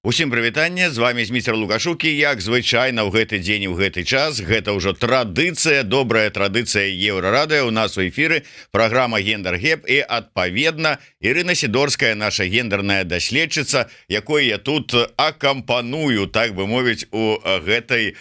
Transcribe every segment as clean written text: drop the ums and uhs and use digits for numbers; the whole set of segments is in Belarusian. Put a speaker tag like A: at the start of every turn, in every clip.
A: Усім прывітанне, з вами Зміцер Лукашук, і як звычайна ў гэты дзень і ў гэты час гэта ўжо традыцыя, добрая традыцыя Еўрарадыё. У нас у эфіры праграма Гендер-Геп і адпаведна Ірына Сідорская, наша гендерная даследчыца, якой я тут акампаную, так бы мовіць, у гэтай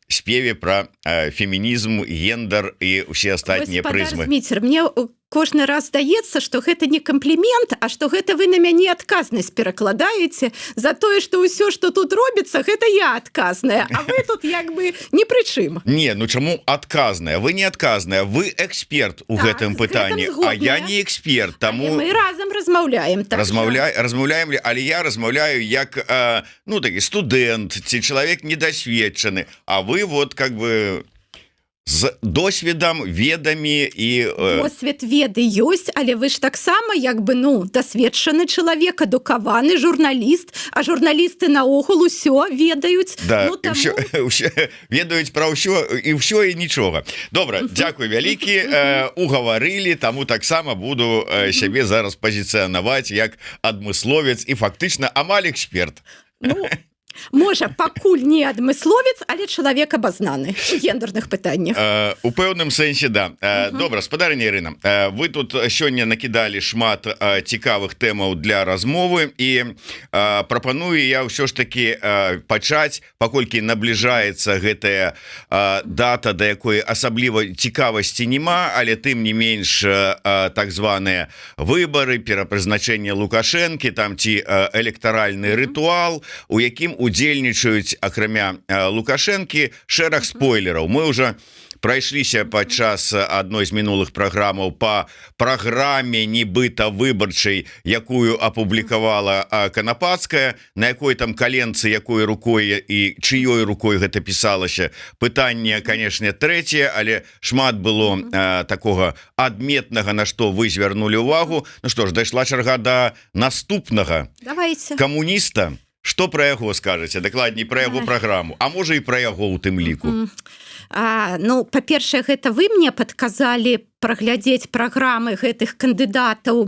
A: спеве пра фемінізм, гендер і ўсе астатнія прызмы.
B: Зміцер, мне кожны раз здаецца, што гэта не камплімент, а што гэта вы на мяне адказнасць перакладаеце за тое, што ўсё, што тут робіцца, гэта я адказная, а вы тут як бы ні пры чым.
A: Не, ну чаму адказная? Вы не адказная, вы эксперт у гэтым пытанні, а я не эксперт, таму
B: мы разам размаўляем.
A: Размаўляем, але я размаўляю як ну такі студэнт ці чалавек недасведчаны, а вы вот как бы з досведам, ведамі і...
B: Досвед веды ёсць, але вы ж таксама як бы, ну, дасведчаны чалавек, адукаваны журналіст, а журналісты наогул усё ведаюць.
A: Да,
B: ну, таму...
A: ўсё, ведаюць пра ўсё і ўсё і нічога. Добра, дзякуй вялікі, угаварылі, таму таксама буду сябе зараз пазіцыянаваць як адмысловец і фактычна амаль эксперт.
B: Ну... Можа, пакуль не адмысловец, але чалавек абазнаны у гендерных пытаннях.
A: У пэўным сэнсе, да. Добра, спадарыня Ірына, вы тут сёння накідалі шмат цікавых тэмаў для размовы і прапаную я ўсё ж такі пачаць, паколькі набліжаецца гэтая дата, да якой асабліва цікавасці няма, але тым не менш так званыя выбары, перапрызначэнне Лукашэнкі, там ці электаральны рытуал, у якім удзельнічаюць, акрамя Лукашэнкі, шэраг спойлераў. Мы ўжо прайшліся падчас адной з мінулых праграмаў па праграме нібыта выбарчай, якую апублікавала Канапацкая, на якой там каленцы, якой рукой і чыёй рукой гэта пісалася. Пытанне, канешне, трэцяе, але шмат было такога адметнага, на што вы звярнулі ўвагу. Ну што ж, дайшла чарга да наступнага камуніста. Што пра яго скажаце? Дакладней, пра яго праграму, а можа і пра яго ў тым ліку.
B: Ну, па-першае, гэта вы мне падказалі праглядзець праграмы гэтых кандыдатаў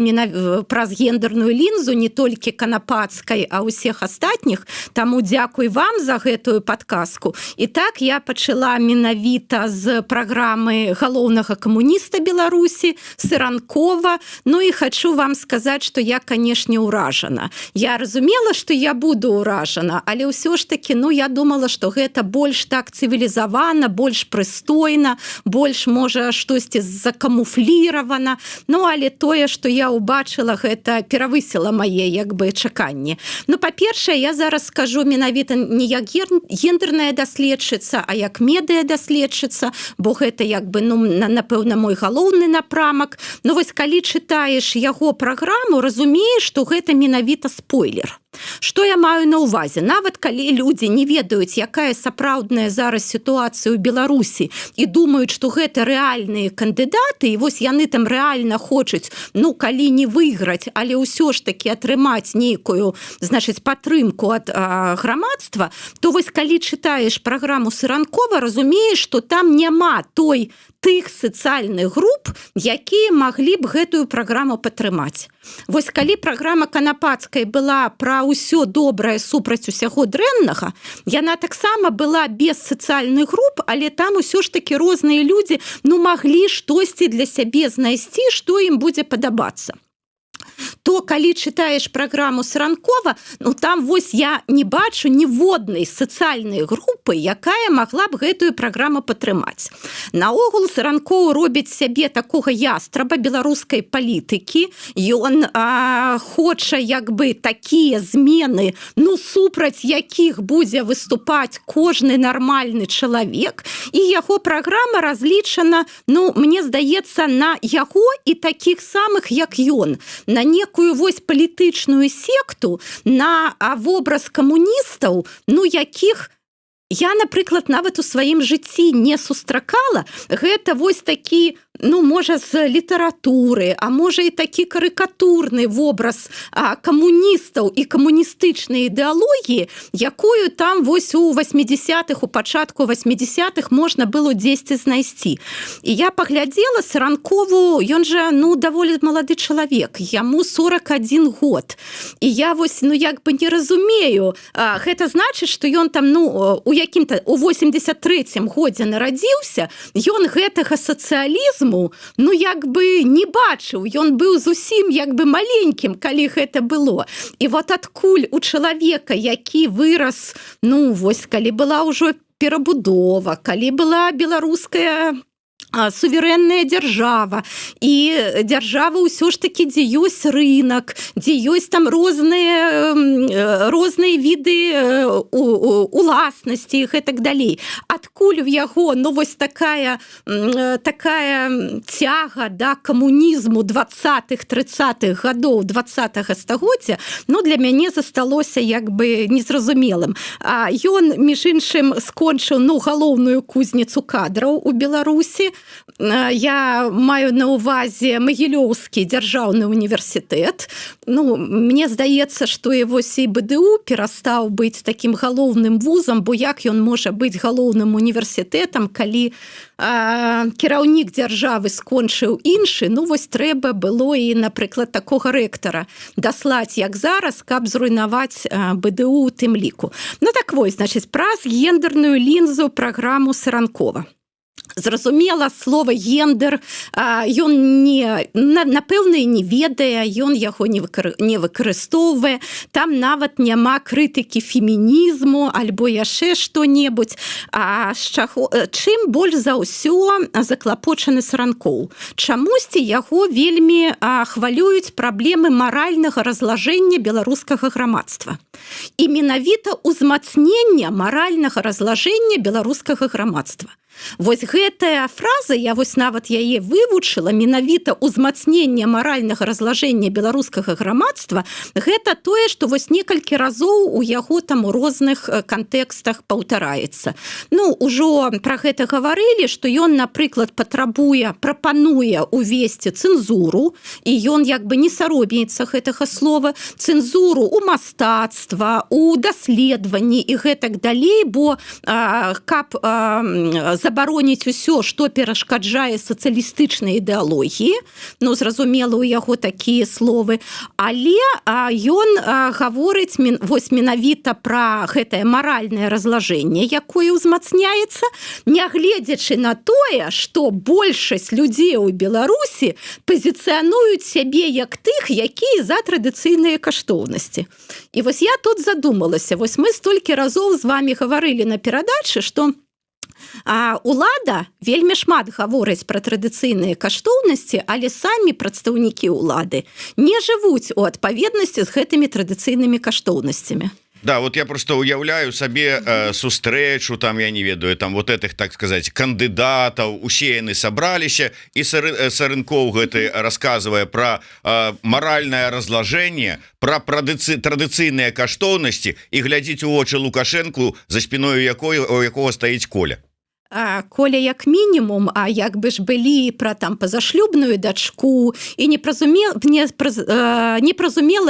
B: праз гендерную лінзу, не толькі Канапацкай, а ўсіх астатніх. Таму дзякуй вам за гэтую падказку. І так я пачала менавіта з праграмы галоўнага камуніста Беларусі, Сыранкова. Ну і хачу вам сказаць, што я, канешне, ўражана. Я разумела, што я буду ўражана, але ўсё ж такі, ну, я думала, што гэта больш так цывілізавана, больш прыстойна, больш, можа, штосьці закамуфліравана. Ну, але тое, што я ўбачыла, гэта перавысіла мае, як бы, чаканні. Ну, па-першае, я зараз скажу менавіта не як гендерная даследчыца, а як медыа-даследчыца, бо гэта, як бы, ну, напэўна, мой галоўны напрамак. Ну, вось, калі чытаеш яго праграму, разумееш, што гэта менавіта спойлер. Што я маю на ўвазе? Нават калі людзі не ведаюць, якая сапраўдная зараз сітуацыя ў Беларусі і думаюць, што гэта рэальныя кандыдаты, і вось яны там рэальна хочуць, ну, калі не выйграць, але ўсё ж такі атрымаць нейкую, значыць, падтрымку ад грамадства, то вось калі чытаеш праграму Сыранкова, разумееш, што там няма тых сацыяльных груп, якія маглі б гэтую праграму падтрымаць. Вось калі праграма Канапацкай была пра ўсё добрае супраць усяго дрэннага, яна таксама была без сацыяльных груп, але там усё ж такі розныя людзі, ну, маглі штосьці для сябе знайсці, што ім будзе падабацца. То, калі чытаеш праграму Сыранкова, ну, там вось я не бачу ніводнай сацыяльнай групы, якая магла б гэтую праграму падтрымаць. Наогул Сыранкоў робіць сябе такога ястраба беларускай палітыкі. Ён хоча, як бы, такія змены, ну, супраць якіх будзе выступаць кожны нармальны чалавек. І яго праграма разлічана, ну, мне здаецца, на яго і такіх самых, як ён. На некую вось палітычную секту, на вобраз камуністаў, ну, якіх я, напрыклад, нават у сваім жыцці не сустракала. Гэта вось такі ну можа з літаратуры, а можа і такі карыкатурны вобраз камуністаў і камуністычнай ідэалогіі, якую там вось у 80-х, у пачатку 80-х можна было дзесьці знайсці. І я паглядзела Саранкову, ён жа, ну, даволі малады чалавек, яму 41 год. І я вось, ну, як бы не разумею, гэта значыць, што ён там, ну, у якім-то, у 83-м годзе нарадзіўся, ён гэтага сацыялізму, ну, як бы не бачыў, ён быў зусім, як бы маленькім, калі гэта было. І вот адкуль у чалавека, які вырас, ну, вось, калі была ўжо перабудова, калі была беларуская суверэнная дзяржава, і дзяржава ўсё ж такі, дзе ёсць рынок, дзе ёсць там розныя віды уласнасці і гэтак далей. Адкуль у яго, ну, вось такая цяга да камунізму 20-х, 30-х гадоў 20-го стагоддзя, ну, для мяне засталося як бы незразумелым. Ён, між іншым, скончыў, ну, галоўную кузніцу кадраў у Беларусі. Я маю на ўвазе Магілёўскі дзяржаўны універсітэт. Ну, мне здаецца, што і вось і БДУ перастаў быць такім галоўным вузам, бо як ён можа быць галоўным універсітэтам, калі кіраўнік дзяржавы скончыў іншы, ну, вось трэба было і, напрыклад, такога рэктара даслаць, як зараз, каб зруйнаваць БДУ у тым ліку. Ну, так вось, значыць, праз гендерную лінзу праграму Саранкова. Зразумела, слова гендер ён напэўна не ведае, ён яго не выкарыстоўвае, там нават няма крытыкі фемінізму альбо яшчэ што-небудзь. Чым больш за ўсё заклапочаны Саранкоў? Чамусьці яго вельмі хвалююць праблемы маральнага разлажэння беларускага грамадства. І менавіта ўзмацнення маральнага разлажэння беларускага грамадства. Вось гэтая фраза, я вось нават яе вывучыла, менавіта ўзмацнення маральнага разлажэння беларускага грамадства, гэта тое, што вось некалькі разоў у яго там у розных кантэкстах паўтараецца. Ну, ужо пра гэта гаварылі, што ён, напрыклад, прапануе увесці цэнзуру, і ён як бы не саромеецца гэтага слова, цэнзуру ў мастацтва, у даследаванні і гэтак далей, бо каб забароніць усё, што перашкаджае сацыялістычнай ідэалогіі, ну, зразумела, у яго такія словы, але ён гаворыць вось менавіта пра гэтае маральнае разлажэнне, якое ўзмацняецца, нягледзячы на тое, што большасць людзей у Беларусі пазіцыянуюць сябе як тых, якія за традыцыйныя каштоўнасці. І вось я тут задумалася, вось мы столькі разоў з вамі гаварылі на перадачы, што улада вельмі шмат гаворыць пра традыцыйныя каштоўнасці, але самі прадстаўнікі ўлады не жывуць у адпаведнасці з гэтымі традыцыйнымі каштоўнасцямі.
A: Да, вот я просто уяўляю сабе сустрэчу, там, я не ведаю, там вот этих, так сказать, кандыдатаў, усе яны сабраліся, і Саранкоў гэты расказвае пра маральнае разлажэнне, пра традыцыйныя каштоўнасці, і глядзіць у вочы Лукашэнку, за спіною у якога стаіць Коля.
B: Коля як мінімум, а як бы ж былі пра там пазашлюбную дачку і непразумелыя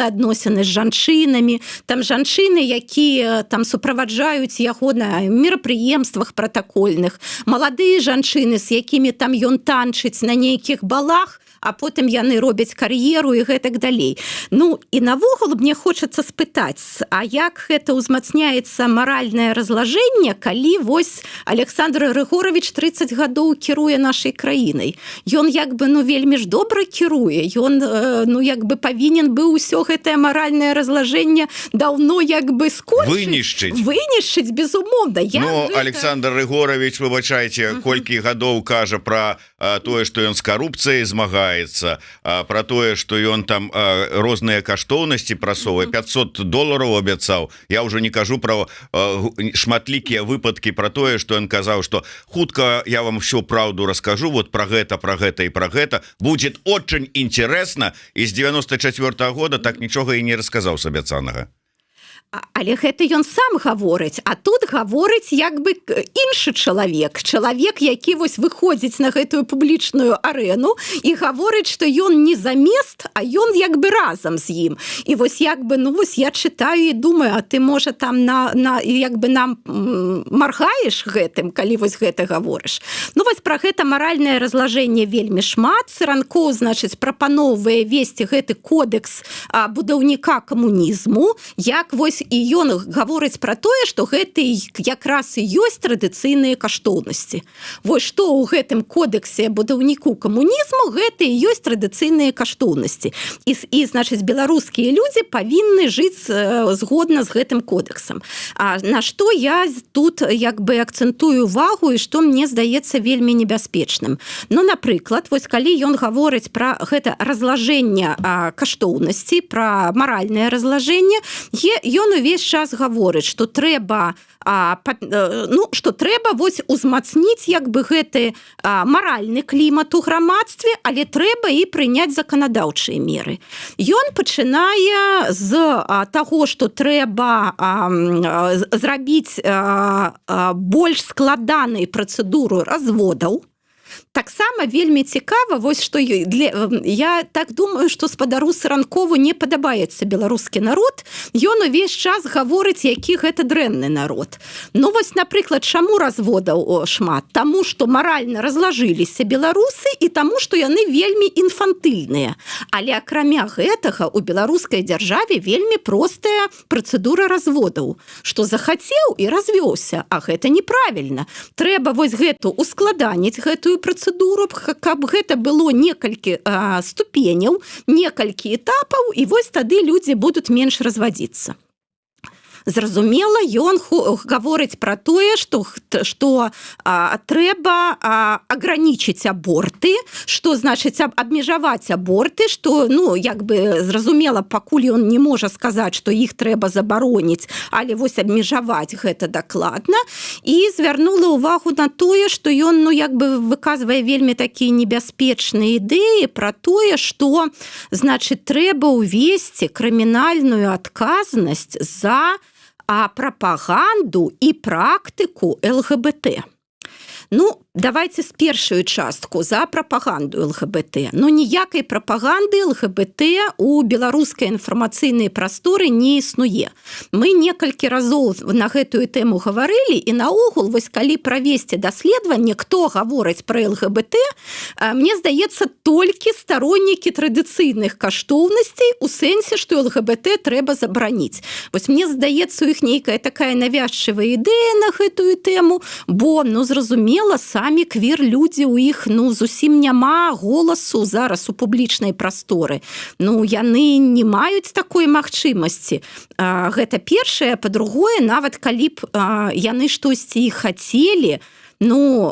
B: адносіны з жанчынамі, там жанчыны, якія там суправаджаюць яго на мерапрыемствах пратакольных, маладыя жанчыны, з якімі там ён танчыць на нейкіх балах, а потым яны робяць кар'еру і гэтак далей. Ну, і навогул мне хочацца спытаць, а як гэта ўзмацняецца маральнае разлажэнне, калі вось Александр Григорович 30 гадоў кіруе нашай краінай? Ён як бы, ну, вельмі ж добра кіруе, ён, ну, як бы павінен быў усё гэтае маральнае разлажэнне даўно як бы скончыць. Вынішчыць, безумоўна.
A: Ну, Александр Григорович, выбачайце, колькі гадоў кажа пра тое, што ён з карупцыяй змагае, про тое, што ён там розныя каштоўнасці прасоввае, $500 абяцаў. Я ўжо не кажу про шматлікія выпадкі про тое, што ён казаў, што хутка я вам всю праўду раскажу, вот про гэта і про гэта. Будет очень интересно. І з 94-го года так нічога і не расказаў з абяцанага.
B: Але гэта ён сам гаворыць, а тут гаворыць як бы іншы чалавек, які вось выходзіць на гэтую публічную арэну і гаворыць, што ён не замест, а ён як бы разам з ім. І вось як бы, ну вось я чытаю і думаю, а ты можа там як бы нам маргаеш гэтым, калі вось гэта гаворыш. Ну вось пра гэта маральнае разлажэнне вельмі шмат. Цыранкоў, значыць, прапаноўвае весці гэты кодекс будаўніка камунізму, як вось і ён гаворыць пра тое, што гэта якраз і ёсць традыцыйныя каштоўнасці. Вось што ў гэтым кодексе будаўніку камунізму, гэта і ёсць традыцыйныя каштоўнасці. І значыць, беларускія людзі павінны жыць згодна з гэтым кодексам. На што я тут як бы акцэнтую увагу і што мне здаецца вельмі небяспечным. Ну, напрыклад, вось калі ён гаворыць пра гэта разлажэнне каштоўнасці, пра маральнае разлажэнне, ён увесь час гаворыць, што трэба вось узмацніць як бы гэты маральны клімат у грамадстве, але трэба і прыняць заканадаўчыя меры. Ён пачынае з таго, што трэба зрабіць больш складанай працэдуру разводаў. Таксама вельмі цікава, вось што я так думаю, што спадару Цыранкову не падабаецца беларускі народ, ён увесь час гаворыць, які гэта дрэнны народ. Ну вось, напрыклад, чаму разводаў шмат? Таму, што маральна разлажыліся беларусы і таму, што яны вельмі інфантыльныя. Але акрамя гэтага у беларускай дзяржаве вельмі простая працэдура разводаў, што захацеў і развёўся, а гэта неправільна. Трэба вось гэту ускладаніць гэтую працэдуру, каб гэта было некалькі ступеняў, некалькі этапаў, і вось тады людзі будуць менш развадзіцца. Зразумела, ён гаворыць пра тое, што трэба агранічыць аборты, што значыць абмежаваць аборты, што, ну, як бы зразумела, пакуль ён не можа сказаць, што іх трэба забароніць, але вось абмежаваць гэта дакладна. І звярнула ўвагу на тое, што ён, ну, як бы выказвае вельмі такія небяспечныя ідэі пра тое, што, значыць, трэба ўвесці крымінальную адказнасць за прапаганду і практыку ЛГБТ. Ну, давайте з першую частку за прапаганду ЛГБТ. Ну, ніякай прапаганды ЛГБТ у беларускай інфармацыйнай прасторы не існуе. Мы некалькі разоў на гэтую тэму гаварылі, і наогул, вось калі правесці даследаванне, хто гаворыць пра ЛГБТ, мне здаецца, толькі староннікі традыцыйных каштоўнасцей у сэнсе, што ЛГБТ трэба забараніць. Вось мне здаецца, у іх нейкая такая навязчывая ідэя на гэтую тэму, бо, ну, зразумела, самі квір-людзі, у іх, ну, зусім няма голасу зараз у публічнай прасторы. Ну, яны не маюць такой магчымасці. Гэта першае. Па-другое, нават калі б яны штосьці і хацелі, ну,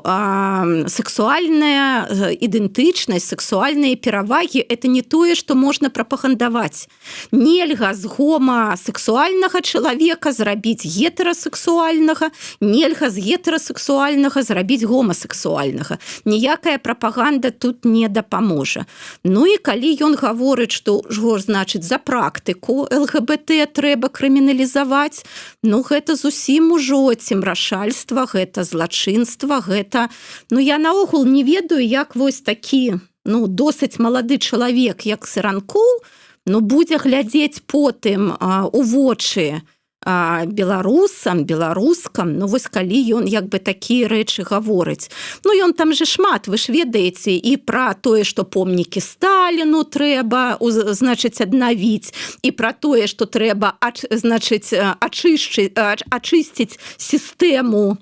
B: сексуальная ідэнтычнасць, сексуальныя перавагі – это не тое, што можна прапагандаваць. Нельга з гомасексуальнага чалавека зрабіць гетэрасексуальнага, нельга з гетэрасексуальнага зрабіць гомасексуальнага. Ніякая прапаганда тут не дапаможа. Ну і калі ён гаворыць, што, значыць, за практыку ЛГБТ трэба крыміналізаваць, ну, гэта зусім ужо цемрашальства, гэта злачынства, гэта, ну, я наогул не ведаю, як вось такі, ну, досыць малады чалавек, як Цыранкоў, ну, будзе глядзець потым у вочы беларусам, беларускам, ну, вось калі ён як бы такія рэчы гаворыць. Ну, ён там же шмат, вы ж ведаеце, і пра тое, што помнікі Сталіну трэба, значыць, аднавіць, і пра тое, што трэба, значыць, ачысціць сістэму,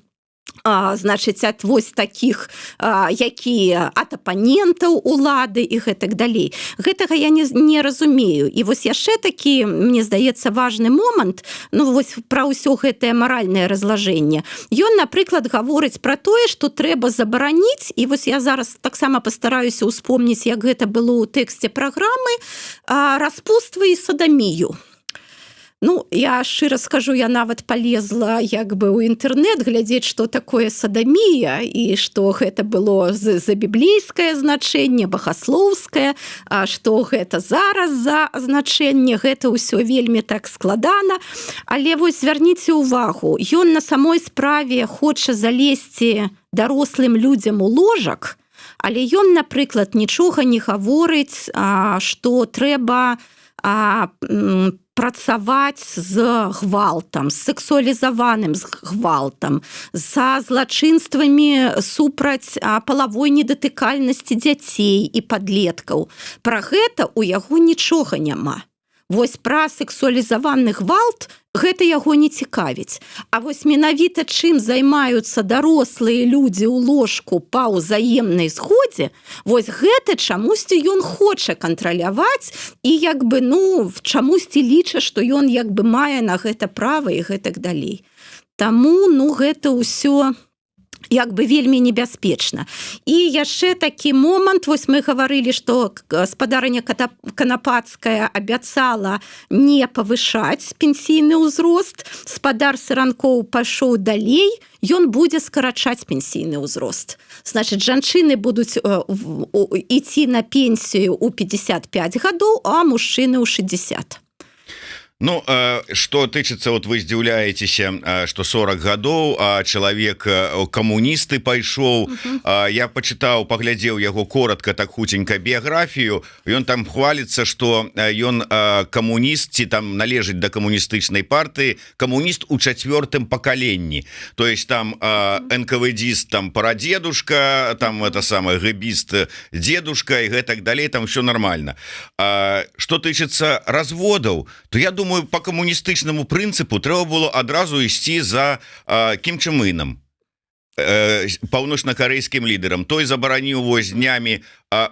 B: значыць, ад вось такіх, якія ад апанентаў улады і гэтак далей. Гэтага я не разумею. І вось яшчэ такі, мне здаецца, важны момант, ну, вось пра ўсё гэтае маральнае разлажэнне. Ён, напрыклад, гаворыць пра тое, што трэба забараніць, і вось я зараз таксама пастараюся ўспомніць, як гэта было ў тэксце праграмы, распуства і садамію. Ну, я шчыра скажу, я нават полезла як бы ў інтэрнэт глядзець, што такое садамія і што гэта было за біблейскае значэнне, багаслоўскае, а што гэта зараз за значэнне, гэта ўсё вельмі так складана. Але вось звярніце ўвагу, ён на самой справе хоча залезці дарослым людзям у ложак, але ён, напрыклад, нічога не гаворыць, што трэба працаваць з гвалтам, з сексуалізаваным гвалтам, са злачынствамі супраць палавой недатыкальнасці дзяцей і падлеткаў. Пра гэта ў яго нічога няма. Вось пра сексуалізаваны гвалт гэта яго не цікавіць. А вось менавіта чым займаюцца дарослыя людзі ў ложку па ўзаемнай згодзе, вось гэта чамусьці ён хоча кантраляваць і як бы, ну, чамусьці ліча, што ён як бы мае на гэта права і гэтак далей. Таму, ну, гэта ўсё як бы вельмі небяспечна. І яшчэ такі момант, вось мы гаварылі, што гаспадарыня Канапацкая абяцала не павышаць пенсійны ўзрост, спадар Саранкоў пайшоў далей, ён будзе скарачаць пенсійны ўзрост. Значыць, жанчыны будуць ісці на пенсію ў 55 гадоў, а мужчыны ў 60.
A: Ну, что тычыцца, вот вы здзіўляецеся, что 40 гадоў, а чалавек камуністы пайшоў. Я пачытаў, паглядзеў яго коротко, так хутенька біяграфію. Ён там хваліцца, что ён камуніст, ці там належыць да камуністычнай партыі, камуніст у 4-м пакаленні. То есть там НКВДист, там прадзедушка, там это самое гэбіст дзедушка і гэтак далей, там все нормально. Что тычыцца разводаў, то я думаю, по камуністычнаму прынцыпу трэба было адразу ісці за Кім Чен Ынам, паўночна-карэйскім лідарам. Той забараніў вось днямі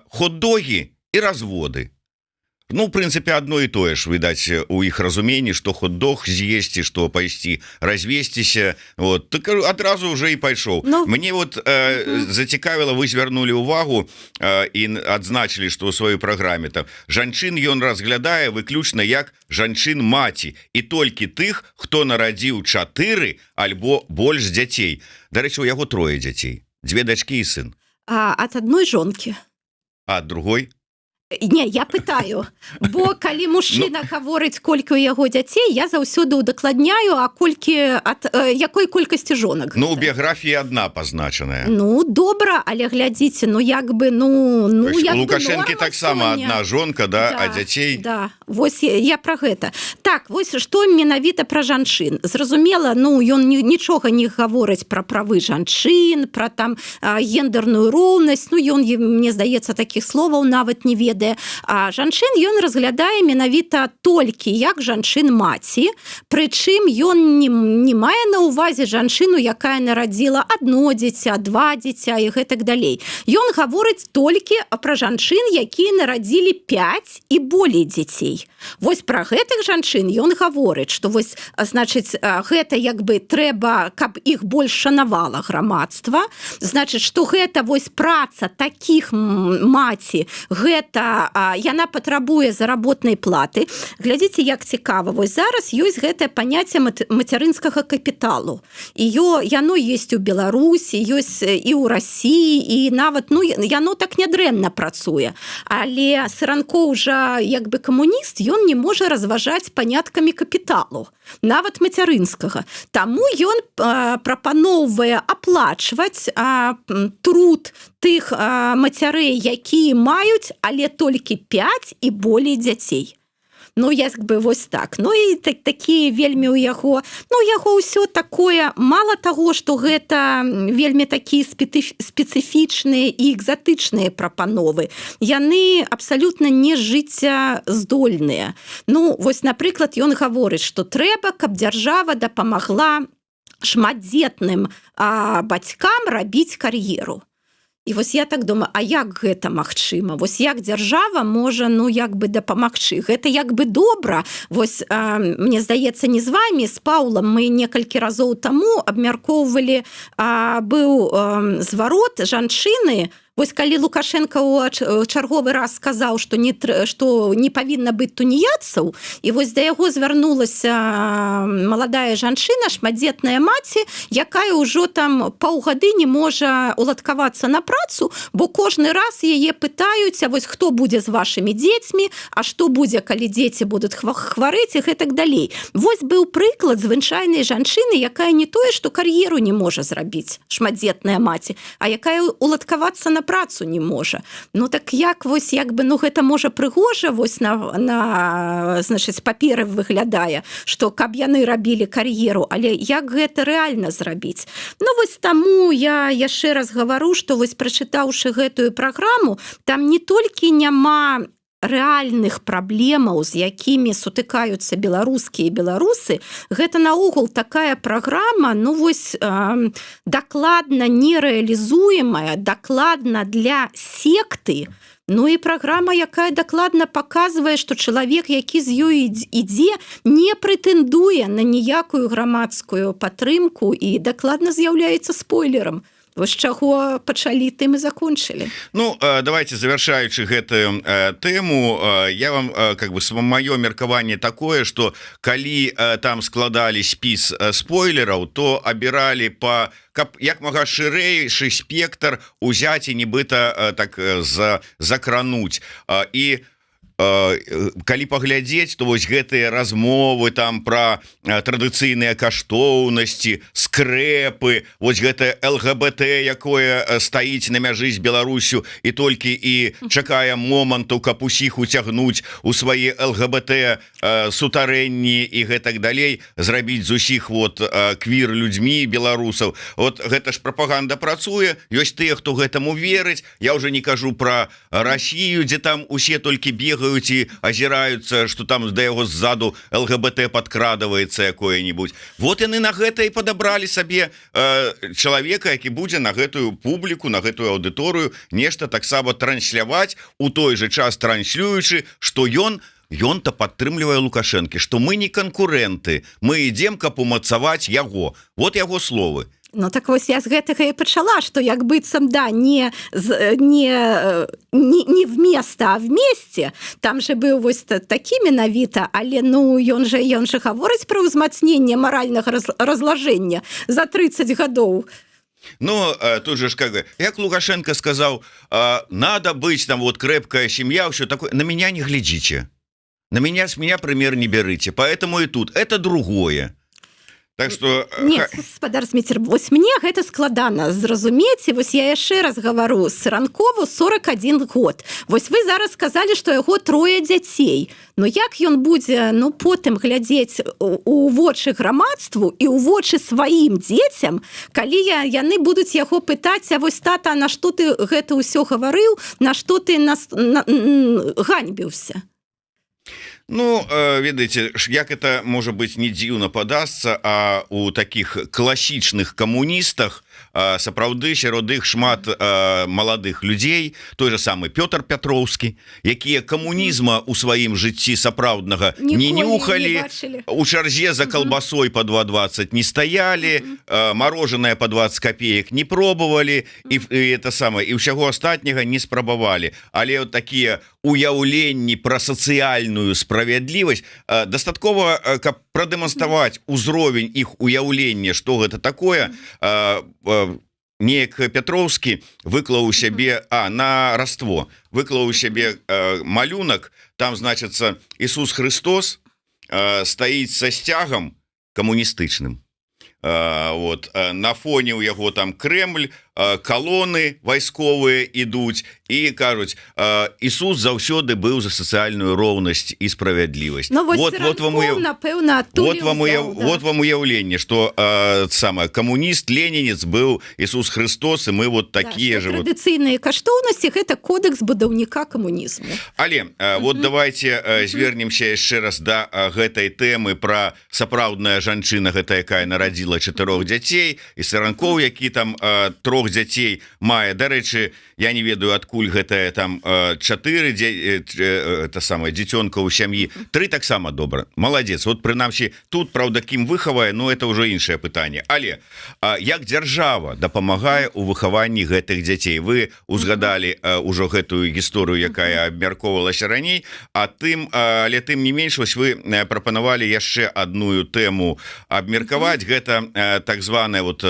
A: хот-догі і разводы. Ну, в прынцыпе, одно і тое ж, відаць, у іх разуменні, што хот-дог з'есці, што пайсці развесціся, вот, так адразу уже і пайшоў. Мне вот зацікавіла, вы звярнулі ўвагу і адзначылі, што ў сваёй праграме там жанчын ён разглядае выключна як жанчын-маці, і толькі тых, хто нарадзіў 4 альбо больш дзяцей. Дарэчы, у яго 3 дзяцей, 2 дачкі і сын.
B: Ад адной жонкі.
A: А ад другой?
B: Не, я пытаю, бо калі мужчына гаворыць, колькі ў яго дзяцей, я заўсёды удакладняю, а колькі ад якой колькасці жонак.
A: Ну, у біяграфіі адна пазначаная.
B: Ну, добра, але глядзіце, ну, як бы, ну як
A: у Лукашэнкі таксама адна жонка, да, а дзяцей...
B: Да, вось я пра гэта. Так, вось што менавіта пра жанчын. Зразумела, ну, ён нічога не гаворыць пра правы жанчын, пра там гендерную роўнасць, ну, ён, мне здаецца, такіх словаў нават не ведае. А жанчын ён разглядае менавіта толькі як жанчын-маці, прычым ён не мае на ўвазе жанчыну, якая нарадзіла 1 дзіця, 2 дзіця і гэтак далей. Ён гаворыць толькі пра жанчын, якія нарадзілі 5 і болей дзяцей. Вось пра гэтых жанчын ён гаворыць, што вось, значыць, гэта як бы трэба, каб іх больш шанавала грамадства. Значыць, што гэта вось праца такіх маці, гэта яна патрабуе заработнай платы. Глядзіце, як цікава. Вось зараз ёсць гэтае паняцце мацярынскага капіталу. І яно ёсць у Беларусі, ёсць і ў Расіі, і нават, ну, яно так нядрэнна працуе. Але Саранкоў жа, як бы камуніст, ён не можа разважаць паняткамі капіталу, нават мацярынскага. Таму ён прапаноўвае аплачваць труд тых мацярэй, якія маюць, але толькі 5 і болей дзяцей. Ну, як бы вось так. Ну, і такія вельмі ў яго, ну, яго ўсё такое, мала таго, што гэта вельмі такія спецыфічныя і экзатычныя прапановы. Яны абсалютна не жыццяздольныя. Ну, вось, напрыклад, ён гаворыць, што трэба, каб дзяржава дапамагла шматдзетным бацькам рабіць кар'еру. І вось я так думаю, а як гэта магчыма? Вось як дзяржава можа, ну, як бы дапамагчы? Гэта як бы добра. Вось, мне здаецца, не з вамі, з Паўлам мы некалькі разоў таму абмяркоўвалі, быў зварот жанчыны Вось калі Лукашенко ў чарговы раз сказаў, што не павінна быць туніяцаў, і вось да яго звярнулася маладая жанчына, шматдзетная маці, якая ўжо там паўгады не можа уладкавацца на працу, бо кожны раз яе пытаюць, а вось хто будзе з вашымі дзецьмі, а што будзе, калі дзеці будуць хварэць і гэтак далей. Вось быў прыклад звычайнай жанчыны, якая не тое, што кар'еру не можа зрабіць, шматдзетная маці, а якая уладкавацца на працу не можа. Ну так як вось гэта можа прыгожа вось на значыць паперы выглядае, што каб яны рабілі кар'еру, але як гэта рэальна зрабіць? Ну вось таму я яшчэ раз гавару, што вось прачытаўшы гэтую праграму, там не толькі няма рэальных праблемаў, з якімі сутыкаюцца беларускія беларусы, гэта наогул такая праграма, ну вось дакладна нерэалізуемая, дакладна для секты, ну і праграма, якая дакладна паказвае, што чалавек, які з ёй ідзе, не прэтэндуе на ніякую грамадскую падтрымку і дакладна з'яўляецца спойлерам. Вось чаго пачалі, тым і закончылі.
A: Ну, давайте, завершаючы гэтую тэму, я вам, маё меркаванне такое, што калі там складалі спіс спойлераў, то абіралі каб як мага шырэйшы спектр узяць і нібыта так закрануць. І калі паглядзець, то вось гэтыя размовы там пра традыцыйныя каштоўнасці, скрэпы, вось гэта ЛГБТ, якое стаіць на мяжы з Беларусю і толькі і чакае моманту, каб усіх уцягнуць у свае ЛГБТ сутарэнні і гэтак далей, зрабіць з усіх вот квір людзьмі беларусаў. Вот гэта ж прапаганда працуе, ёсць тыя, хто гэтаму верыць. Я ўжо не кажу пра Расію, дзе там усе толькі бегаюць і азіраюцца, што там да яго ззаду ЛГБТ падкрадваецца якое-нибудь. Вот яны на гэта і падабралі сабе чалавека, які будзе на гэтую публіку, на гэтую аўдыторыю нешта таксама трансляваць, у той же час транслюючы, што ён-то падтрымлівае Лукашэнкі, што мы не канкурэнты, мы ідзем, каб умацаваць яго. Вот яго словы.
B: Ну так вось я з гэтага і пачала, што як быццам, да, не вместо, а вместе. Там же быў вось такі менавіта, але ну ён же гаворыць пра ўзмацненне маральнага разлажэння за 30 гадоў.
A: Ну, тут же як Лукашенко сказаў, надо быть там вот крепкая семья, все такое. На меня не глядите. С меня пример не берите. Поэтому и тут. Это другое. Так что...
B: Нет, гаспадар Зміцер, вось мне гэта складана зразумець, і вось я яшчэ раз гавару, Саранкову 41 год. Вось вы зараз сказалі, што яго 3 дзяцей. Но як ён будзе, ну, потым глядзець у вочы грамадству і ў вочы сваім дзецям, калі яны будуць яго пытаць, а вось, тата, на што ты гэта ўсё гаварыў, на што ты ганьбіўся?
A: Ну, ведаеце, як это, можа быць, не дзіўна падасца, а у такіх класічных камуністах сапраўды сярод іх шмат маладых людзей, той же самы Пётр Пятроўскі, якія камунізма ў сваім жыцці сапраўднага не нюхалі, у чарзе за калбасой по 2,20 не стаялі, мороженое по 20 копеек не пробовали, і это самае, і ўсяго астатняга не спрабавалі. Але вот такія уяўленні пра сацыяльную справядлівасць дастаткова, каб прадэманстраваць узровень іх уяўлення, што гэта такое. Неяк Пятроўскі выклаў у сябе на раство, выклаў у сябе малюнак, там значыцца Ісус Христос стаіць са сцягам камуністычным. Вот, на фоне у яго там Кремль, колоны вайсковыя ідуць і кажуць, Ісус заўсёды быў за сацыяльную роўнасць і справядлівасць. Вот вам уяўленне, што камуніст, ленінец быў Ісус Христос, і мы вот такія же.
B: Традыцыйныя каштоўнасці — гэта кодекс будаўніка камунізму.
A: Але вот давайте звернемся яшчэ раз да гэтай тэмы пра сапраўдная жанчына, гэта якая нарадзіла 4 дзяцей, і Саранкоў, які там 3 2 дзяцей мае. Дарэчы, я не ведаю адкуль гэтае там 4 это самае дзіцёнка ў сям'і, 3 таксама добра, маладзец. Вот прынамсі тут, праўда, кім выхавае, но это ўжо іншае пытанне. Але як дзяржава дапамагае ў выхаванні гэтых дзяцей? Вы узгадалі ўжо гэтую гісторыю, якая абмяркоўвалася раней, але тым не менш, вось вы прапанавалі яшчэ адную тэму абмеркаваць. Гэта так званая вот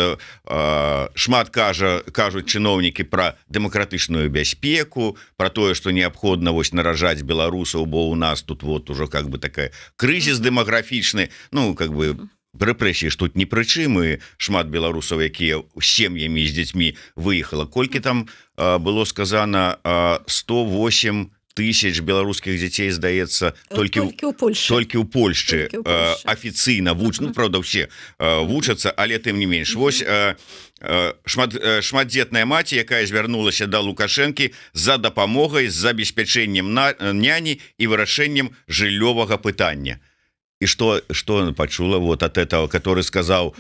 A: шмат кажуць чыноўнікі пра дэмакратычную бяспеку, пра тое, што неабходна вось наражаць беларусаў, бо у нас тут вот ужо как бы такая крызіс дэмаграфічны, ну как бы рэпрэсіі ж тут не пры чым, і шмат беларусаў, якія сем'ямі з дзецьмі выехала. Колькі там было сказана, 108 тысяч беларускіх дзяцей, здаецца, толькі ў Польшчы афіцыйна вучаць, ну правда ўсе вучацца, але тым не менш. Вось шматдзетная маці, якая звярнулася да Лукашэнкі за дапамогай, з забеспячэннем няні і вырашэннем жыллёвага пытання. И что он почула вот от этого, который сказал,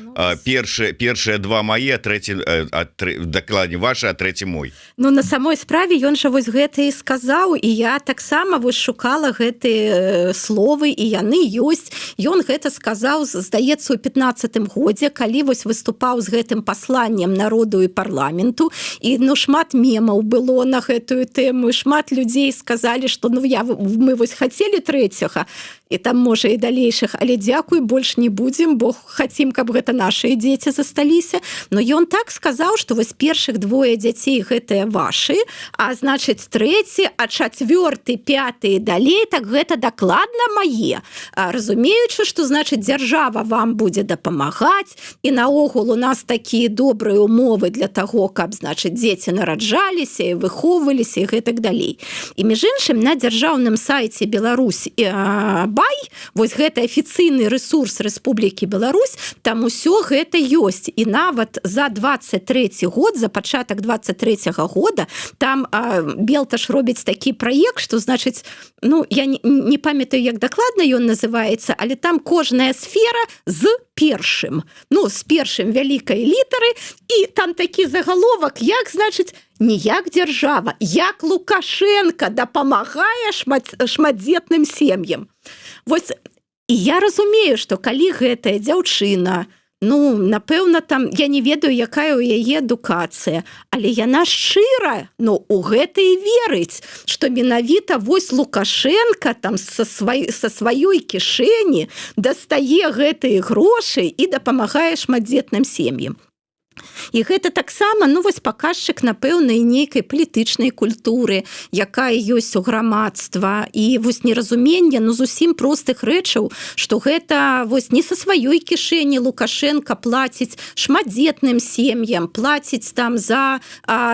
A: первые 2 мои, а третий, докладе ваши, а третий мой?
B: Ну, на самой справе ён жа вось гэта і сказаў, і я таксама вось шукала гэтыя словы, і яны ёсць. Ён гэта сказаў, здаецца, у 15-м годзе, калі вось выступаў з гэтым пасланнем народу і парламенту, і ну шмат мемаў было на гэтую тэму, і шмат людзей сказалі, што ну мы вось хацелі трэцяга, і там можа і далейшых, але дзякуй, больш не будзем, бо хацім, каб гэта нашыя дзеці засталіся. Но ён так сказаў, што вось першых 2 дзяцей гэтыя вашы, а значыць 3, а 4, 5 і далей, так гэта дакладна мае. Разумеючы, што значыць дзяржава вам будзе дапамагаць, і наогул у нас такія добрыя умовы для таго, каб значыць дзеці нараджаліся і выхоўваліся і гэтак далей. І між іншым на дзяржаўным сайце Беларусь вось гэта афіцыйны рэсурс Рэспублікі Беларусь, там усё гэта ёсць. І нават за 23 год, за пачатак 23 года, там Белташ робіць такі праект, што значыць, ну я не памятаю, як дакладна ён называецца, але там кожная сфера з першым, ну з першым вялікай літары, і там такі загаловак, як значыць не як дзяржава, як Лукашенко дапамагае шматдзетным сем'ям. Вось, і я разумею, што калі гэтая дзяўчына, ну, напэўна, там, я не ведаю, якая ў яе адукацыя, але яна шчыра, ну, у гэта і верыць, што менавіта вось Лукашенко там са сваёй кішэні дастае гэтыя грошы і дапамагае шматдзетным сем'ям. І гэта таксама, ну, вось паказчык, напэўна, і нейкай палітычнай культуры, якая ёсць у грамадства, і вось неразуменне, ну, зусім простых рэчаў, што гэта вось не са сваёй кішэні Лукашенко плаціць шматдзетным сем'ям, плаціць там за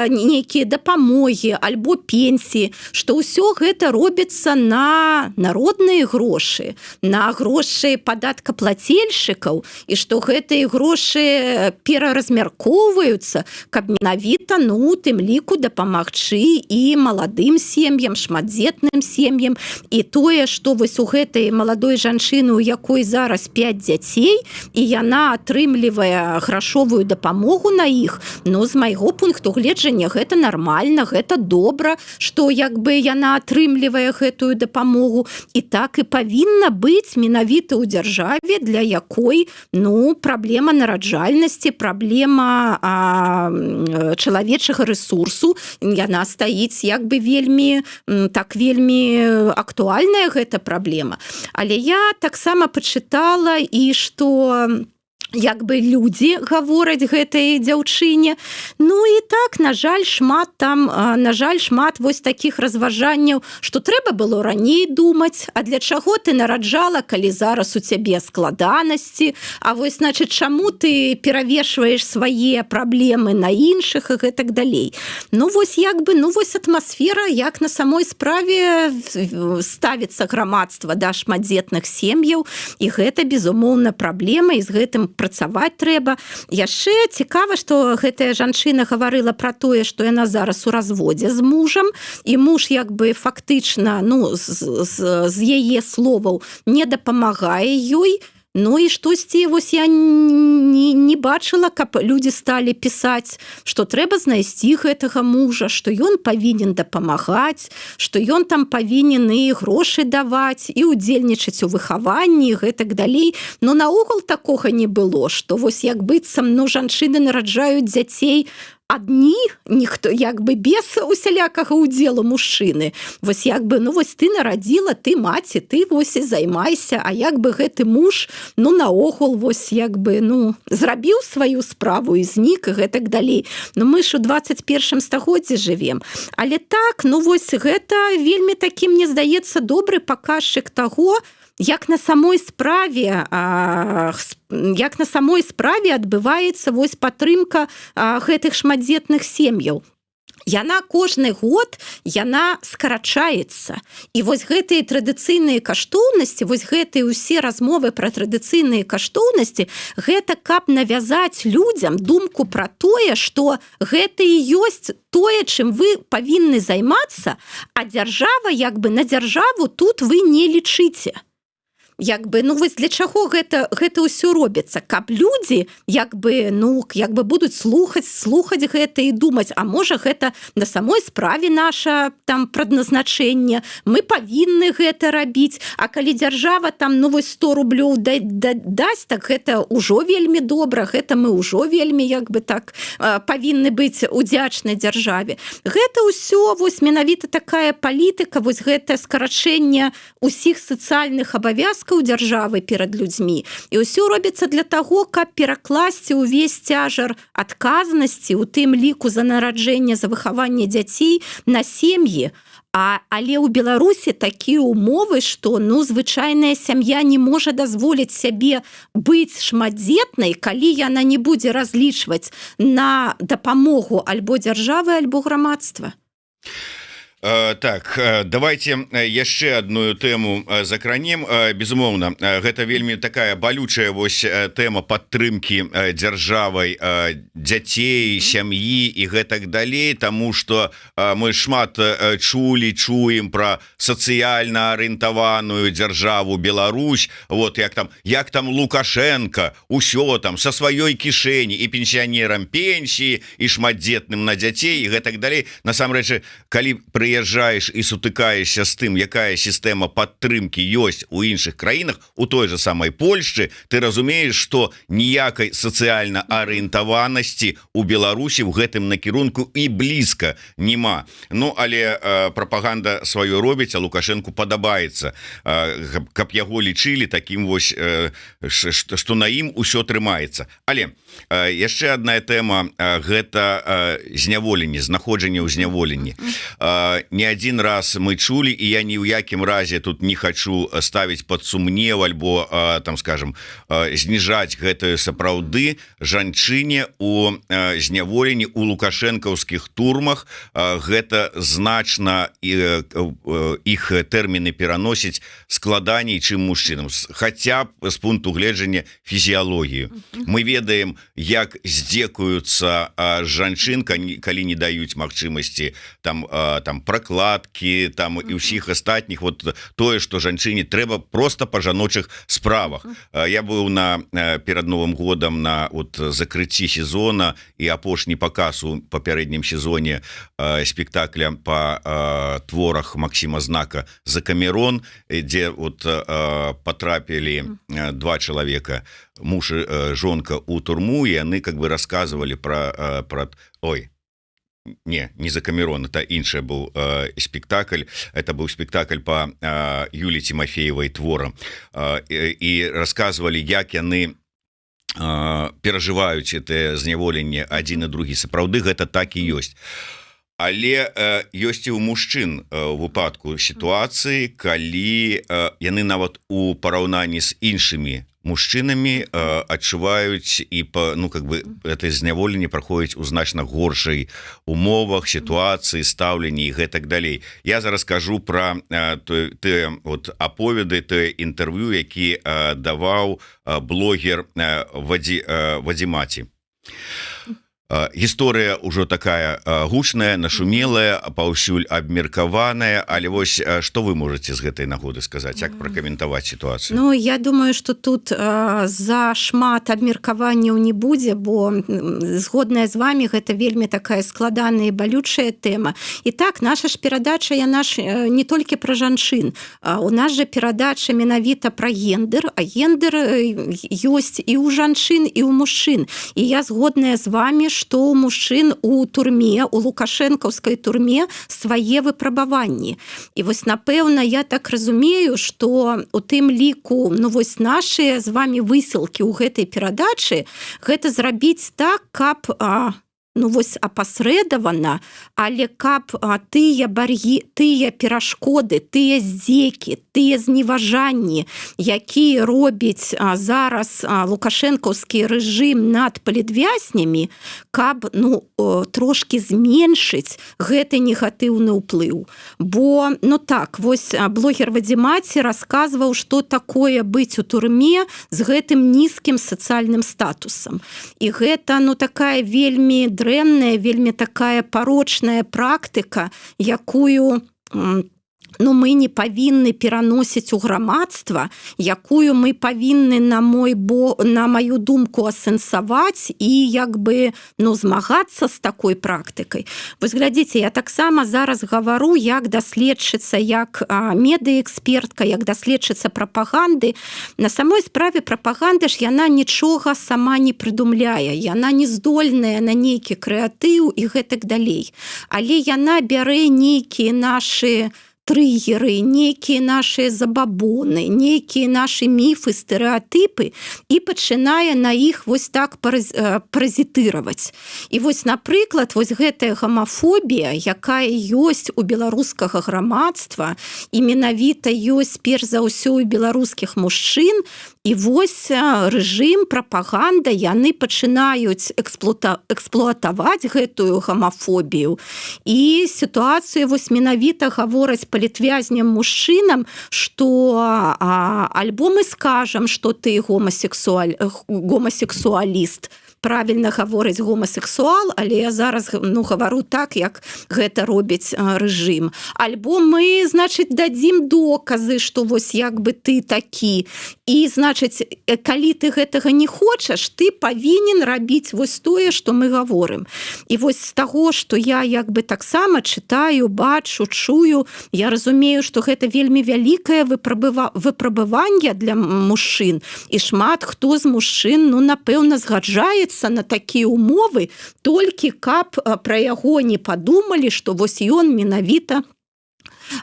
B: нейкія дапамогі альбо пенсіі, што ўсё гэта робіцца на народныя грошы, на грошы падаткаплацельшчыкаў, і што гэтыя грошы пераразмяркоўваюцца, каб менавіта, ну, тым ліку дапамагчы і маладым сем'ям, шматдзетным сем'ям. І тое, што вось у гэтай маладой жанчыны, у якой зараз 5 дзяцей, і яна атрымлівае грашовую дапамогу на іх, ну, з майго пункту гледжання, гэта нармальна, гэта добра, што як бы яна атрымлівае гэтую дапамогу. І так і павінна быць менавіта ў дзяржаве, для якой, ну, праблема нараджальнасці, праблема чалавечага рэсурсу, яна стаіць як бы вельмі актуальная гэта праблема. Але я таксама пачытала, і што як бы людзі гавораць гэтай дзяўчыне. Ну і так, на жаль, шмат вось такіх разважанняў, што трэба было раней думаць, а для чаго ты нараджала, калі зараз у цябе складанасці, а вось, значыць, чаму ты перавешваеш свае праблемы на іншых і гэтак далей. Ну вось як бы, ну вось атмасфера, як на самой справе ставіцца грамадства да шматдзетных сем'яў, і гэта, безумоўна, праблема, і з гэтым працаваць трэба. Яшчэ цікава, што гэтая жанчына гаварыла пра тое, што яна зараз у разводзе з мужам, і муж як бы фактычна, ну, з яе словаў не дапамагае ёй. Ну і штосьці вось я не бачыла, каб людзі сталі пісаць, што трэба знайсці гэтага мужа, што ён павінен дапамагаць, што ён там павінен і грошы даваць, і удзельнічаць у выхаванні, і гэтак далей. Но наогул такога не было, што вось як быццам, ну, жанчыны нараджаюць дзяцей адні, ніхто як бы без усялякага удзелу мужчыны. Вось як бы, ну вось ты нарадзіла, ты маці, ты вось і займайся, а як бы гэты муж, ну наогул вось як бы, ну, зрабіў сваю справу і знік, і гэтак далей. Ну мы ж у 21 стагоддзі жывем. Але так, ну вось гэта вельмі такі, мне здаецца, добры паказчык таго, як на самой справе адбываецца вось падтрымка гэтых шматдзетных сем'яў. Яна кожны год, яна скарачаецца. І вось гэтыя традыцыйныя каштоўнасці, вось гэтыя ўсе размовы пра традыцыйныя каштоўнасці, гэта каб навязаць людзям думку пра тое, што гэта і ёсць тое, чым вы павінны займацца, а дзяржава, як бы на дзяржаву тут вы не лічыце. Як бы, ну вось для чаго гэта ўсё робіцца, каб людзі як бы, ну, як бы будуць слухаць гэта і думаць, а можа гэта на самой справе наша там прадназначэнне, мы павінны гэта рабіць, а калі дзяржава там, ну вось 100 рублёў дасць, так гэта ўжо вельмі добра, гэта мы ўжо вельмі як бы так павінны быць удзячнай дзяржаве. Гэта ўсё вось менавіта такая палітыка, вось гэта скарачэнне ўсіх сацыяльных абавязкаў дзяржавы перад людзьмі. І ўсё робіцца для таго, каб перакласці ўвесь цяжар адказнасці, у тым ліку за нараджэнне, за выхаванне дзяцей на сем'і. Але ў Беларусі такія ўмовы, што, ну, звычайная сям'я не можа дазволіць сябе быць шматдзетнай, калі яна не будзе разлічваць на дапамогу альбо дзяржавы, альбо грамадства.
A: Так, давайте яшчэ одну тэму закранем. Безумоўна, гэта вельмі такая балючая вось тэма падтрымкі дзяржавай дзяцей, сям'і і гэтак далей, таму што мы шмат чуем пра сацыяльна арыентаваную дзяржаву Беларусь, вот як там Лукашенко усё там са сваёй кішэні і пенсіянерам пенсіі і шматдзетным на дзяцей і гэтак далей. Насамрэч, калі прыязджаеш і сутыкаешся з тым, якая сістэма падтрымкі ёсць у іншых краінах, у той же самай Польшчы, ты разумееш, што ніякай сацыяльна арыентаванасці у Беларусі ў гэтым накірунку і блізка няма. Ну, але прапаганда сваё робіць, а Лукашенку падабаецца, каб яго лічылі такім вось, што на ім усё трымаецца. Але яшчэ одна тэма, гэта зняволенне, знаходжанне ў зняволенні. Не один раз мы чулі, і я ні ў якім разе тут не хочу ставіць пад сумнев альбо, там, скажем, зніжаць гэтую сапраўды. Жанчыне у зняволенні у лукашэнкаўскіх турмах гэта значна іх тэрміны пераносіць складаней, чым мужчынам, хаця б з пункту гледжання фізіялогію. Мы ведаем, як здзекуюцца жанчын, калі не даюць магчымасці там прокладки там і ўсіх астатніх, вот тое, што жанчыне трэба просто па жаночых справах. Я быў перад Новым годам на вот закрыцці сезона і апошні паказ у папярэднім сезоне спектакля па творах Максима Знака «Закамерон», дзе вот потрапілі два чалавека, муж і жонка, у турму, і яны как бы рассказывали про не «Закамерон», это інший был спектакль, это был спектакль по Юлии Тимофеевой творам, и рассказывали, як яны перажываюць это зняволенне адзін і другі. Сапраўды гэта так і ёсць. Але ёсць і ў мужчын выпадку сітуацыі, калі яны нават у параўнанні з іншымі мужчынамі адчуваюць і это зняволенне праходзіць у значна горшай умовах, сітуацыі, стаўленні і гэтак далей. Я зараз кажу пра тыя аповеды, тыя інтэрв'ю, які даваў блогер Вадзімаці. гісторыя ўжо такая гучная, нашумелая, паўсюль абмеркаваная, але вось што вы можаце з гэтай нагоды сказаць, як пракаментаваць сітуацыю?
B: Ну, я думаю, што тут зашмат абмеркаванняў не будзе, бо згодная з вами, гэта вельмі такая складаная і балючая тэма. І так, наша ж перадача, яна ж не толькі пра жанчын. У нас жа перадача менавіта пра гендер, а гендер ёсць і ў жанчын, і ў мужчын. І я згодная з вами, што ў мужчын у турме, у лукашэнкаўскай турме свае выпрабаванні. І вось, напэўна, я так разумею, што у тым ліку, ну вось нашыя з вами высілкі ў гэтай перадачы, гэта зрабіць так, каб ну вось апасрэдавана, але каб тыя бар'і, тыя перашкоды, тыя здзекі, тыя зневажанні, якія робіць зараз лукашэнкаўскі рэжым над палітвязнямі, каб ну трошки зменшыць гэты негатыўны ўплыў. Бо, ну так, вось блогер Вадзімаці расказваў, што такое быць у турме з гэтым нізкім сацыяльным статусам. І гэта, ну, такая вельмі дрэнная, вельмі такая парочная практыка, якую ну, мы не павінны пераносіць у грамадства, якую мы павінны, на маю думку, асэнсаваць і як бы ну, змагацца з такой практыкай. Вось глядзіце, я таксама зараз гавару як даследчыца, як медыэкспертка, як даследчыца прапаганды. На самой справе прапаганда ж яна нічога сама не прыдумляе, яна не здольная на нейкі крэатыў і гэтак далей. Але яна бярэ нейкія нашы трыгеры, нейкія нашыя забабоны, нейкія нашы міфы, стэрэатыпы і пачынае на іх вось так паразітыраваць. І вось, напрыклад, вось гэтая гамафобія, якая ёсць у беларускага грамадства і менавіта ёсць перш за ўсё у беларускіх мужчын, і вось рэжым, прапаганда, яны пачынаюць эксплуатаваць гэтую гамафобію. І сітуацыю вось менавіта гавораць палітвязням мужчынам, што альбо мы скажам, што ты гомасексуаліст, правільна гаворыць гомасексуал, але я зараз ну, гавару так, як гэта робіць рэжым. Альбо мы, значыць, дадзім доказы, што вось як бы ты такі. І, значыць, калі ты гэтага не хочаш, ты павінен рабіць вось тое, што мы гаворым. І вось з таго, што я як бы таксама чытаю, бачу, чую, я разумею, што гэта вельмі вялікае выпрабаванне для мужчын. І шмат хто з мужчын, ну, напэўна, згаджаецца на такія умовы, толькі каб пра яго не падумалі, што вось ён менавіта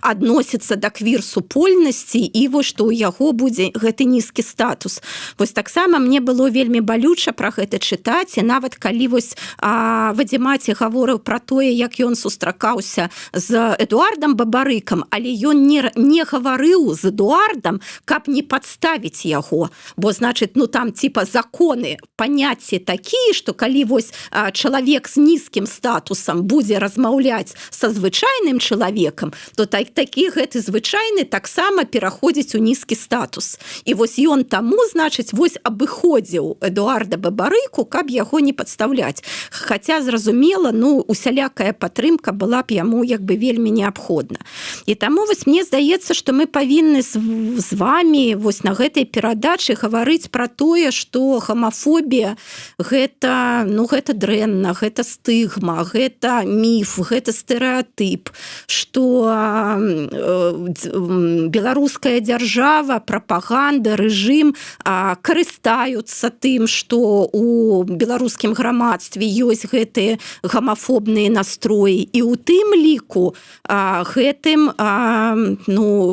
B: адносіцца да квір-супольнасці і вось што ў яго будзе гэты нізкі статус. Вось таксама мне было вельмі балюча пра гэта чытаць, і нават калі вось Вадзімаці гаворыў пра тое, як ён сустракаўся з Эдуардам Бабарыкам, але ён не гаварыў з Эдуардам, каб не падставіць яго, бо, значыць, ну там типа законы, паняцці такія, што калі вось чалавек з нізкім статусам будзе размаўляць са звычайным чалавекам, то такі гэты звычайны таксама пераходзіць у нізкі статус. І вось ён таму, значыць, вось абыходзіў Эдуарда Бабарыку, каб яго не падстаўляць. Хаця, зразумела, ну, усялякая падтрымка была б яму як бы вельмі неабходна. І таму вось мне здаецца, што мы павінны з вами вось на гэтай перадачы гаварыць пра тое, што гамафобія гэта, ну, гэта дрэнна, гэта стыгма, гэта міф, гэта стэрэатып, што беларуская дзяржава, прапаганда, рэжым карыстаюцца тым, што у беларускім грамадстве ёсць гэтыя гамафобныя настроі. І ў тым ліку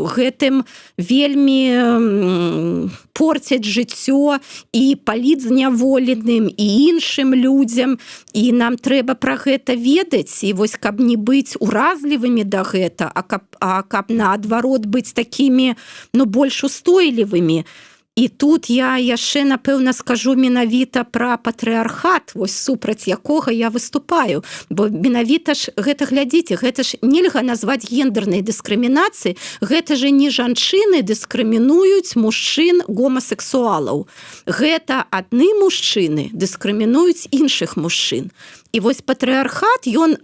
B: гэтым вельмі порцяць жыццё і палітзняволеным, і іншым людзям. І нам трэба пра гэта ведаць. І вось каб не быць уразлівымі да гэта, а каб наадварот быць такімі, ну, больш устойлівымі. І тут я яшчэ, напэўна, скажу менавіта пра патрыархат, вось супраць якога я выступаю. Бо менавіта ж гэта, глядзіце, гэта ж нельга назваць гендернай дыскрымінацыяй, гэта же не жанчыны дыскрымінуюць мужчын гомасексуалаў. Гэта адны мужчыны дыскрымінуюць іншых мужчын. І вось патрыархат, ён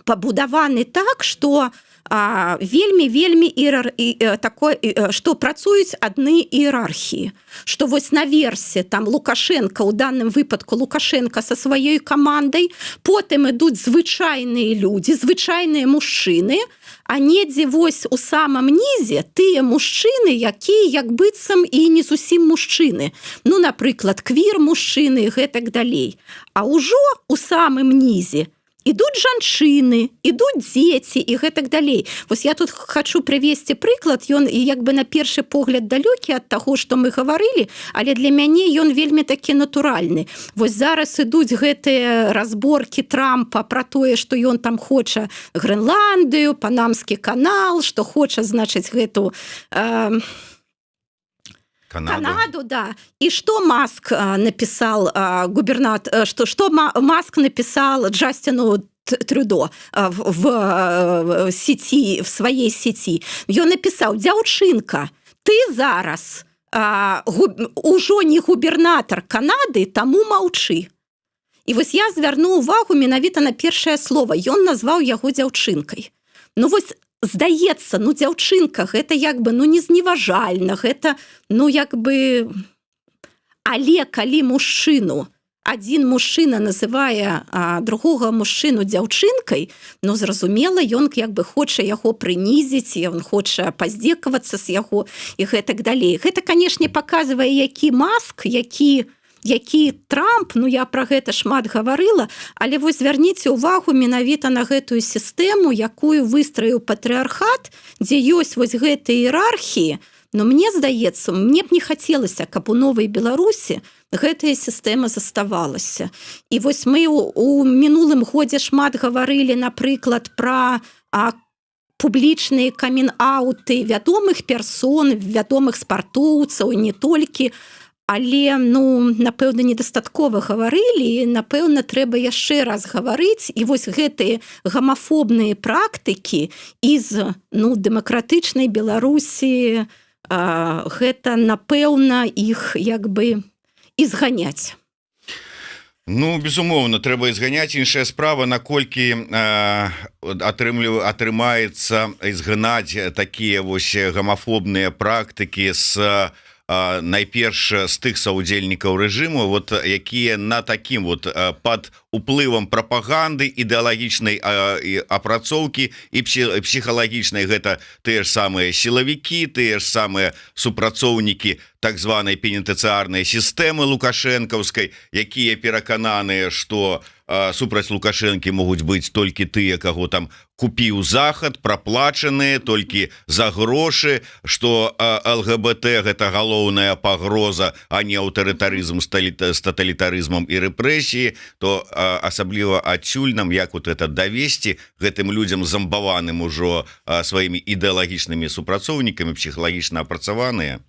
B: пабудаваны так, што вельмі такое, што працуюць адны іерархіі, што вось наверсе там Лукашенко, у данным выпадку Лукашенко са сваёй камандай, потым ідуць звычайныя людзі, звычайныя мужчыны, а недзе вось у самым нізе тыя мужчыны, якія як быццам і не зусім мужчыны. Ну, напрыклад, квір-мужчыны і гэтак далей. А ўжо у самым нізе ідуць жанчыны, ідуць дзеці і гэтак далей. Вось я тут хочу прывесці прыклад, ён як бы на першы погляд далёкі ад таго, што мы гаварылі, але для мяне ён вельмі такі натуральны. Вось зараз ідуць гэтыя разборкі Трампа пра тое, што ён там хоча Грэнландыю, Панамскі канал, што хоча, значыць, гэту Канаду, да. И что Маск написал что Маск написал Джастину Трюдо в сети, в своей сети. Ён написал: «Дзяўчынка, ты зараз ужо не губернатор Канады, таму маўчы». І вось я звярну увагу менавіта на першае слово. Ён назваў яго дзяўчынкай. Ну вось здаецца, ну дзяўчынка, гэта як бы, ну не зневажальна, гэта, ну як бы... Але калі мужчыну, адзін мужчына называе другога мужчыну дзяўчынкай, ну зразумела, ён як бы хоча яго прынізіць, ён хоча паздзекавацца з яго і гэтак далей. Гэта, канешне, паказвае, які Маск, які Трамп, ну я пра гэта шмат гаварыла, але вось звярніце ўвагу менавіта на гэтую сістэму, якую выстраіў патрыархат, дзе ёсць вось гэтыя іерархіі. Но мне здаецца, мне б не хацелася, каб у Новай Беларусі гэтая сістэма заставалася. І вось мы у мінулым годзе шмат гаварылі, напрыклад, пра публічныя камін-ауты вядомых персон, вядомых спартоўцаў, не толькі, але, ну, напэўна, недастаткова гаварылі, і, напэўна, трэба яшчэ раз гаварыць. І вось гэтыя гамафобныя практыкі з, ну, дэмакратычнай Беларусі, гэта, напэўна, іх як бы і зганяць.
A: Ну, безумоўна, трэба ізганяць. Іншая справа, наколькі атрымаецца ізгнаць такія вось гамафобныя практыкі з найперш з тых саўдзельнікаў рэжыму, вот якія на такім вот пад уплывам прапаганды, ідэалагічнай апрацоўкі і псіхалагічнай, гэта тыя ж самыя сілавікі, тыя ж самыя супрацоўнікі так званай пенітэнцыярнай сістэмы лукашэнкаўскай, якія перакананыя, што супраць Лукашэнкі могуць быць толькі тыя, каго там купіў захад, праплачаныя толькі за грошы, што ЛГБТ гэта галоўная пагроза, а не аўтарытарызм з таталітарызмам і рэпрэсіі, то асабліва адсюль нам як вот это давесці гэтым людзям, замбаваным ужо сваімі ідэалагічнымі супрацоўнікамі, псіхалагічна апрацаваныя.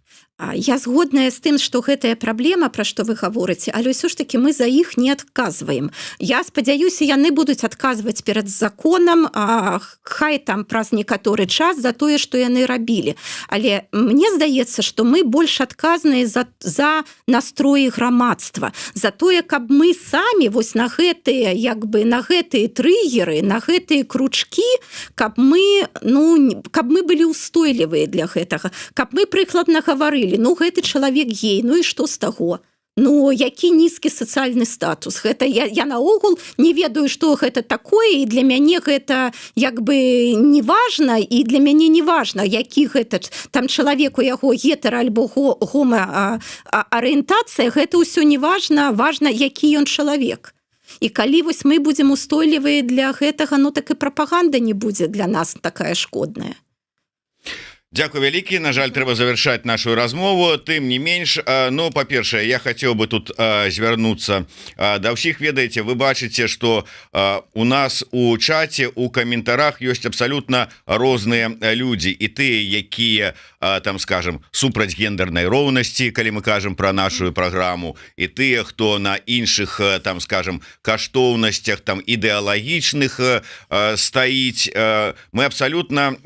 B: Я згодная з тым, што гэтая праблема, пра што вы гаворыце, але ўсё ж такі мы за іх не адказваем. Я спадзяюся, яны будуць адказваць перад законам, хай там праз некаторы час за тое, што яны рабілі. Але мне здаецца, што мы больш адказныя за настроі грамадства, за тое, каб мы самі вось на гэтыя, як бы на гэтыя трыггеры, на гэтыя кручкі, каб мы былі ўстойлівыя для гэтага, каб мы прыкладна гаварылі: ну, гэты чалавек гей, ну і што з таго? Ну, які нізкі сацыяльны статус? Гэта я наогул не ведаю, што гэта такое, і для мяне гэта як бы не важна, і для мяне не важна, які гэта там чалавек, у яго гетера альбо гомаарыентацыя, гэта ўсё не важна, важна, які ён чалавек. І калі вось мы будзем устойлівыя для гэтага, ну так і прапаганда не будзе для нас такая шкодная.
A: Дзякуй вялікі. На жаль, трэба завяршаць нашу размову. Тым не менш, ну, па-першае, я хацеў бы тут звярнуцца да ўсіх. Ведаеце, вы бачыце, што у нас у чаце, у каментарах ёсць абсалютна розныя людзі, і тыя, якія там, скажем, супраць гендернай роўнасці, калі мы кажам пра нашу праграму, і тыя, хто на іншых, там, скажем, каштоўнасцях, там, ідэалагічных стаіць. Мы абсалютна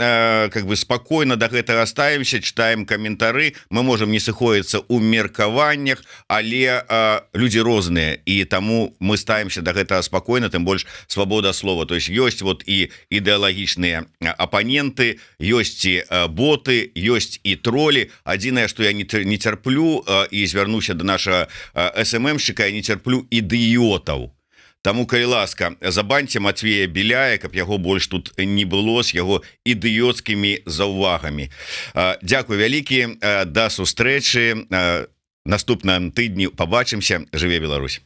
A: как бы спакойна да гэтага ставімся, читаем каментары, мы можем не сыходзіцца ў меркаваннях, але людзі розныя, і таму мы ставімся да гэтага спакойна, тым больш свабода слова. То есть ёсць вот і ідэалагічныя апаненты, ёсць і боты, ёсць і тролі. Адзінае, што я не цярплю, і звярнуся да нашага СММшчыка, я не цярплю ідыётаў. Таму, калі ласка, забаньце Матвея Беляя, каб яго больш тут не было з яго ідыёцкімі заўвагамі. Дзякуй вялікі, да сустрэчы. Наступным тыдні пабачымся. Жыве Беларусь.